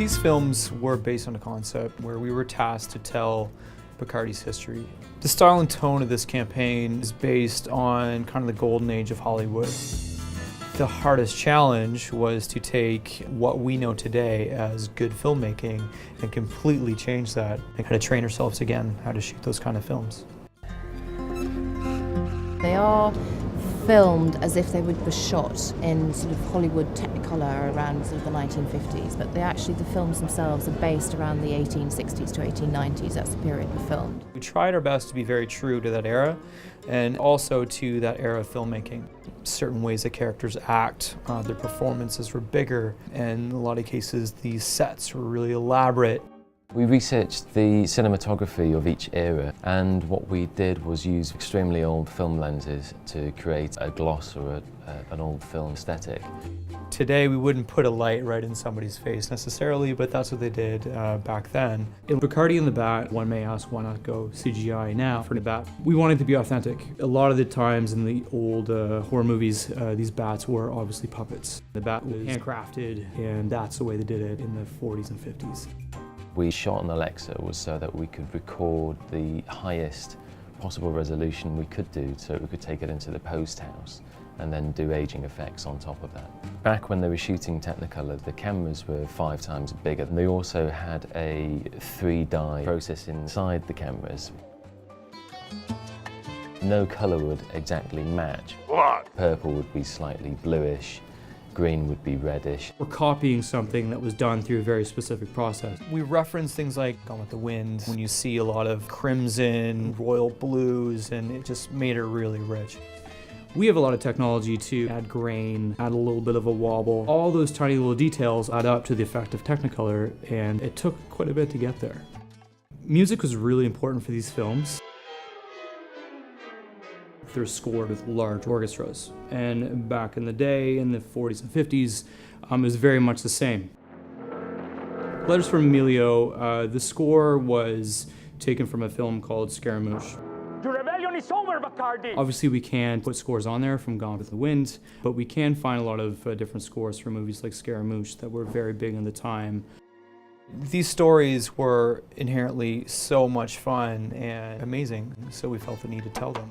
These films were based on a concept where we were tasked to tell Bacardi's history. The style and tone of this campaign is based on kind of the golden age of Hollywood. The hardest challenge was to take what we know today as good filmmaking and completely change that and how to train ourselves again how to shoot those kind of films. They are filmed as if they were shot in sort of Hollywood Technicolor around sort of the 1950s, but the films themselves are based around the 1860s to 1890s. That's the period we filmed. We tried our best to be very true to that era and also to that era of filmmaking. Certain ways that characters act, their performances were bigger, and in a lot of cases these sets were really elaborate. We researched the cinematography of each era, and what we did was use extremely old film lenses to create a gloss or an old film aesthetic. Today we wouldn't put a light right in somebody's face necessarily, but that's what they did back then. In Bacardi and the Bat, one may ask why not go CGI now for the bat. We wanted to be authentic. A lot of the times in the old horror movies, these bats were obviously puppets. The bat was handcrafted, and that's the way they did it in the 40s and 50s. We shot on Alexa was so that we could record the highest possible resolution we could do, so we could take it into the post house and then do aging effects on top of that. Back when they were shooting Technicolor, the cameras were 5 times bigger. They also had a 3-dye process inside the cameras. No colour would exactly match. What? Purple would be slightly bluish, green would be reddish. We're copying something that was done through a very specific process. We reference things like Gone with the Wind, when you see a lot of crimson, royal blues, and it just made it really rich. We have a lot of technology to add grain, add a little bit of a wobble. All those tiny little details add up to the effect of Technicolor, and it took quite a bit to get there. Music was really important for these films. They're scored with large orchestras, and back in the day, in the 40s and 50s, it was very much the same. Letters from Emilio, the score was taken from a film called Scaramouche. Your rebellion is over, Bacardi! Obviously we can't put scores on there from Gone with the Wind, but we can find a lot of different scores from movies like Scaramouche that were very big in the time. These stories were inherently so much fun and amazing, so we felt the need to tell them.